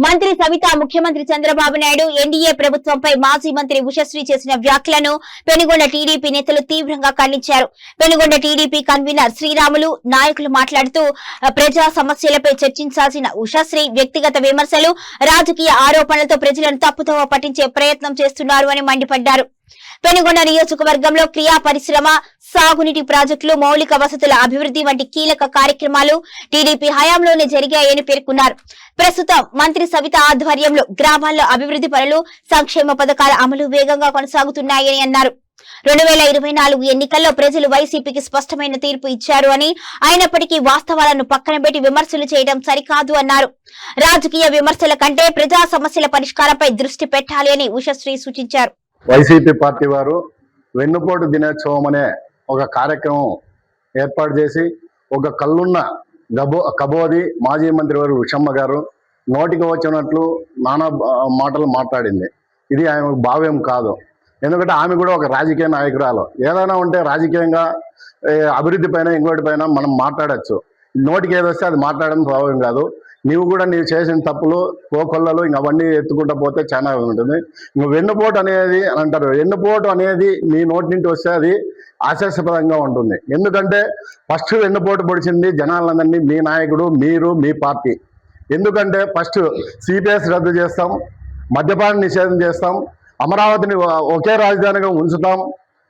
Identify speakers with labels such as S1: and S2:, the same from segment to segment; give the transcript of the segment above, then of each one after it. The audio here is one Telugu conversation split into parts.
S1: మంత్రి సవిత ముఖ్యమంత్రి చంద్రబాబు నాయుడు ఎన్డీఏ ప్రభుత్వంపై మాజీ మంత్రి ఉషశ్రీ చేసిన వ్యాఖ్యలను పెనుగొండ టీడీపీ నేతలు తీవ్రంగా ఖండించారు. పెనుగొండ టీడీపీ కన్వీనర్ శ్రీరాములు నాయకులు మాట్లాడుతూ ప్రజా సమస్యలపై చర్చించాల్సిన ఉషశ్రీ వ్యక్తిగత విమర్శలు, రాజకీయ ఆరోపణలతో ప్రజలను తప్పుదోవ పట్టించే ప్రయత్నం చేస్తున్నారు అని మండిపడ్డారు. పెనుగొండ నియోజకవర్గంలో క్రియా పరిశ్రమ, సాగునీటి ప్రాజెక్టులు, మౌలిక వసతుల అభివృద్ధి వంటి కీలక కార్యక్రమాలు టీడీపీ హయాంలోనే జరిగాయని పేర్కొన్నారు. ప్రస్తుతం మంత్రి సవిత ఆధ్వర్యంలో గ్రామాల్లో అభివృద్ధి పనులు, సంక్షేమ పథకాల అమలు వేగంగా కొనసాగుతున్నాయని అన్నారు. 2024 ఎన్నికల్లో ప్రజలు వైసీపీకి స్పష్టమైన తీర్పు ఇచ్చారు అని, అయినప్పటికీ వాస్తవాలను పక్కన పెట్టి విమర్శలు చేయడం సరికాదు అన్నారు. రాజకీయ విమర్శల కంటే ప్రజా సమస్యల పరిష్కారంపై దృష్టి పెట్టాలి అని ఉషశ్రీ సూచించారు.
S2: వైసీపీ పార్టీ వారు వెన్నుపోటు దినోత్సవం అనే ఒక కార్యక్రమం ఏర్పాటు చేసి ఒక కళ్ళున్న కబోది మాజీ మంత్రి వారు ఉషమ్మ గారు నోటికి వచ్చినట్లు నానా మాటలు మాట్లాడింది. ఇది ఆమె భావ్యం కాదు. ఎందుకంటే ఆమె కూడా ఒక రాజకీయ నాయకురాలు. ఏదైనా ఉంటే రాజకీయంగా అభివృద్ధి పైన ఇంకోటి పైన మనం మాట్లాడచ్చు. నోటికి ఏదొస్తే అది మాట్లాడడం భావ్యం కాదు. నీవు చేసిన తప్పులు, కోకొల్లలు అవన్నీ ఎత్తుకుంటూ పోతే చాలా ఉంటుంది. వెన్నుపోటు అనేది అంటారు. వెన్నుపోటు అనేది నీ నోటి నుండి వస్తే అది ఆశాస్పదంగా ఉంటుంది. ఎందుకంటే ఫస్ట్ వెన్నుపోటు పొడిచింది జనాలందరినీ మీ నాయకుడు, మీరు, మీ పార్టీ. ఎందుకంటే ఫస్ట్ సిపిఎస్ రద్దు చేస్తాం, మద్యపాన నిషేధం చేస్తాం, అమరావతిని ఒకే రాజధానిగా ఉంచుతాం,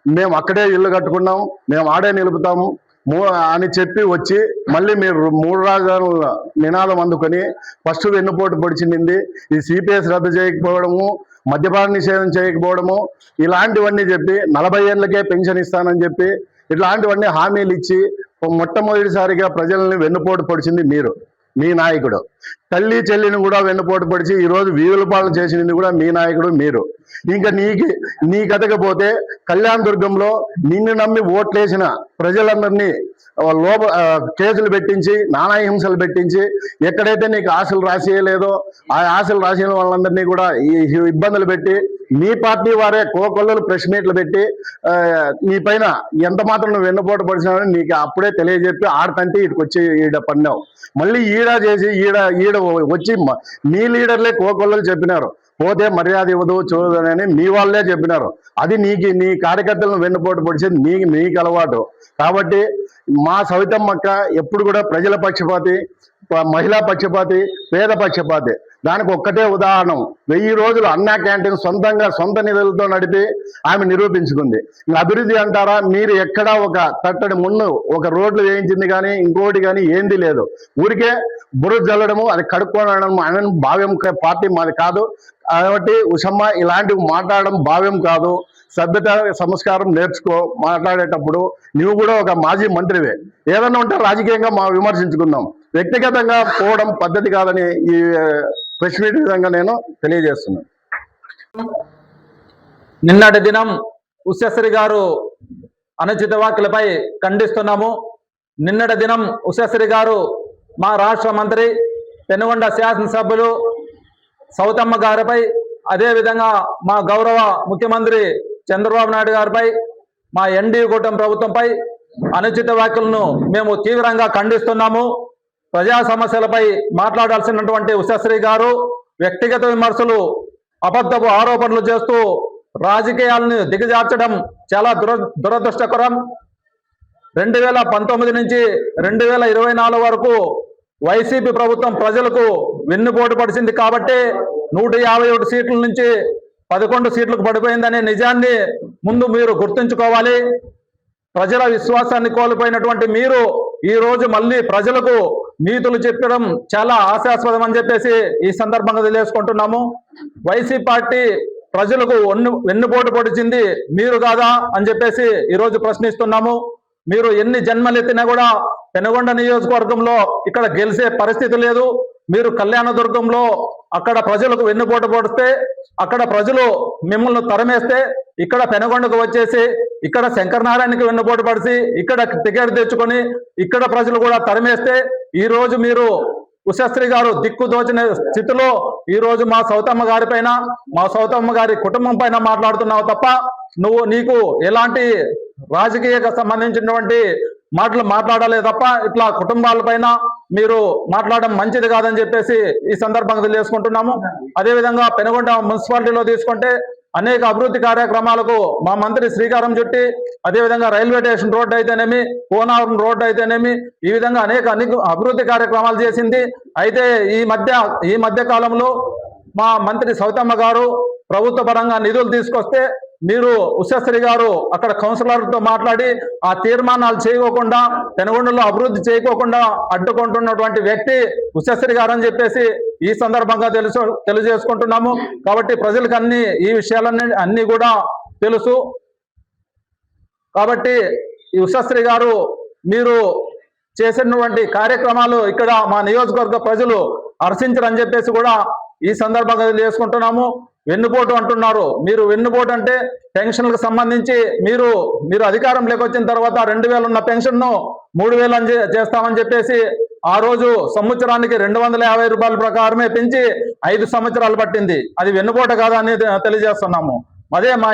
S2: మేము అక్కడే ఇల్లు కట్టుకున్నాం, మేము ఆడే నిలుపుతాము అని చెప్పి వచ్చి మళ్ళీ మీరు 3 రాజధానుల నినాదం అందుకొని ఫస్ట్ వెన్నుపోటు పొడిచింది. ఈ సిపిఎస్ రద్దు చేయకపోవడము, మద్యపాన నిషేధం చేయకపోవడము, ఇలాంటివన్నీ చెప్పి 40 ఏళ్ళకే పెన్షన్ ఇస్తానని చెప్పి ఇట్లాంటివన్నీ హామీలు ఇచ్చి మొట్టమొదటిసారిగా ప్రజల్ని వెన్నుపోటు పొడిచింది మీరు, మీ నాయకుడు. తల్లి చెల్లిని కూడా వెన్నుపోటు పొడిచి ఈరోజు వీధుల పాలన చేసినది కూడా మీ నాయకుడు, మీరు. ఇంకా నీ కథకపోతే కళ్యాణ్ దుర్గంలో నిన్ను నమ్మి ఓట్లేసిన ప్రజలందరినీ కేసులు పెట్టించి, నానా హింసలు పెట్టించి, ఎక్కడైతే నీకు ఆశలు రాసేయలేదో ఆ ఆశలు రాసిన వాళ్ళందరినీ కూడా ఇబ్బందులు పెట్టి, మీ పార్టీ వారే కోకొల్లలు ప్రెస్ మీట్లు పెట్టి నీ పైన ఎంత మాత్రం నువ్వు వెన్నుపోటు పడిచినావని నీకు అప్పుడే తెలియజెప్పి ఆడతంటే ఇటుకు వచ్చి ఈడ పడినావు. మళ్ళీ ఈడ చేసి ఈడ వచ్చి మీ లీడర్లే కోకొల్లలు చెప్పినారు, పోతే మర్యాద ఇవ్వదు చూడదని మీ వాళ్ళే చెప్పినారు. అది నీ కార్యకర్తలను వెన్నుపోటు పొడిచేది నీకు అలవాటు. కాబట్టి మా సవితమ్మక్క ఎప్పుడు కూడా ప్రజల పక్షపాతి, మహిళా పక్షపాతి, పేద పక్షపాతి. దానికి ఒక్కటే ఉదాహరణ, 1000 రోజులు అన్నా క్యాంటీన్ సొంత నిధులతో నడిపి ఆమె నిరూపించుకుంది. అభివృద్ధి అంటారా, మీరు ఎక్కడా ఒక తట్టడి మున్ను, ఒక రోడ్లు వేయించింది కానీ ఇంకోటి కానీ ఏంది లేదు. ఊరికే బుర్ర జల్లడము, అది కడుక్కోవడం అనే భావ్యం పార్టీ మాది కాదు. కాబట్టి ఉషమ్మ ఇలాంటివి మాట్లాడడం భావ్యం కాదు. సభ్యత సంస్కారం నేర్చుకో. మాట్లాడేటప్పుడు నువ్వు కూడా ఒక మాజీ మంత్రివే. ఏదన్నా ఉంటే రాజకీయంగా విమర్శించుకుందాం, వ్యక్తిగతంగా పోవడం పద్ధతి కాదని ఈ ప్రెస్ మీట్ విధంగా నేను తెలియజేస్తున్నాను.
S3: నిన్నటి దినం ఉషశ్రీ గారు అనుచిత వ్యాఖ్యలపై ఖండిస్తున్నాము. నిన్నటి దినం ఉషశ్రీ గారు మా రాష్ట్ర మంత్రి, పెనుగొండ శాసనసభ్యులు సౌతమ్మ గారిపై, అదేవిధంగా మా గౌరవ ముఖ్యమంత్రి చంద్రబాబు నాయుడు గారిపై, మా ఎన్డీఏ కూటమి ప్రభుత్వంపై అనుచిత వ్యాఖ్యలను మేము తీవ్రంగా ఖండిస్తున్నాము. ప్రజా సమస్యలపై మాట్లాడాల్సినటువంటి ఉషశ్రీ గారు వ్యక్తిగత విమర్శలు, అబద్ధపు ఆరోపణలు చేస్తూ రాజకీయాలను దిగజార్చడం చాలా దురదృష్టకరం. 2019 నుంచి 2024 వరకు వైసీపీ ప్రభుత్వం ప్రజలకు వెన్నుపోటు పడిచింది కాబట్టి 151 సీట్ల నుంచి 11 సీట్లకు పడిపోయిందనే నిజాన్ని ముందు మీరు గుర్తుంచుకోవాలి. ప్రజల విశ్వాసాన్ని కోల్పోయినటువంటి మీరు ఈ రోజు మళ్ళీ ప్రజలకు నీతులు చెప్పడం చాలా హాస్యాస్పదం అని చెప్పేసి ఈ సందర్భంగా తెలియజేసుకుంటున్నాము. వైసీపీ పార్టీ ప్రజలకు వెన్నుపోటు పొడిచింది మీరు కాదా అని చెప్పేసి ఈరోజు ప్రశ్నిస్తున్నాము. మీరు ఎన్ని జన్మలెత్తినా కూడా పెనుగొండ నియోజకవర్గంలో ఇక్కడ గెలిచే పరిస్థితి లేదు. మీరు కళ్యాణదుర్గంలో అక్కడ ప్రజలకు వెన్నుపోటు పొడిస్తే, అక్కడ ప్రజలు మిమ్మల్ని తరిమేస్తే, ఇక్కడ పెనుగొండకు వచ్చేసి ఇక్కడ శంకరనారాయణకి వెన్నుపోటు పడిచి ఇక్కడ టికెట్ తెచ్చుకొని ఇక్కడ ప్రజలు కూడా తరిమేస్తే, ఈ రోజు మీరు ఉషశ్రీ గారు దిక్కు దోచిన స్థితిలో ఈ రోజు మా సౌతమ్మ గారి పైన, మా సౌతమ్మ గారి కుటుంబం పైన మాట్లాడుతున్నావు తప్ప నీకు ఎలాంటి రాజకీయ సంబంధించినటువంటి మాటలు మాట్లాడాలి తప్ప ఇట్లా కుటుంబాల పైన మీరు మాట్లాడడం మంచిది కాదని చెప్పేసి ఈ సందర్భంగా తెలియజేసుకుంటున్నాము. అదేవిధంగా పెనుగొండ మున్సిపాలిటీలో తీసుకుంటే అనేక అభివృద్ధి కార్యక్రమాలకు మా మంత్రి శ్రీకారం చుట్టి, అదేవిధంగా రైల్వే స్టేషన్ రోడ్డు అయితేనేమి, కోనారం రోడ్డు అయితేనేమి, ఈ విధంగా అనేక అభివృద్ధి కార్యక్రమాలు చేసింది. అయితే ఈ మధ్య కాలంలో మా మంత్రి సౌతమ్మ గారు ప్రభుత్వ పరంగా నిధులు తీసుకొస్తే మీరు ఉషశ్రీ గారు అక్కడ కౌన్సిలర్తో మాట్లాడి ఆ తీర్మానాలు చేయకోకుండా, పెనుగొండలో అభివృద్ధి చేయకోకుండా అడ్డుకుంటున్నటువంటి వ్యక్తి ఉషశ్రీ గారు అని చెప్పేసి ఈ సందర్భంగా తెలియజేసుకుంటున్నాము. కాబట్టి ప్రజలకు ఈ విషయాలన్నీ కూడా తెలుసు. కాబట్టి ఈ ఉషశ్రీ గారు మీరు చేసినటువంటి కార్యక్రమాలు ఇక్కడ మా నియోజకవర్గ ప్రజలు హర్షించరని చెప్పేసి కూడా ఈ సందర్భంగా తెలియజేసుకుంటున్నాము. వెన్నుపోటు అంటున్నారు. మీరు వెన్నుపోటు అంటే పెన్షన్లకు సంబంధించి మీరు అధికారంలోకి వచ్చిన తర్వాత 2000 ఉన్న పెన్షన్ను 3000 చేస్తామని చెప్పేసి ఆ రోజు సంవత్సరానికి 250 రూపాయల ప్రకారమే పెంచి 5 సంవత్సరాలు పట్టింది. అది వెన్నుపోటు కాదా అని తెలియజేస్తున్నాము. అదే మా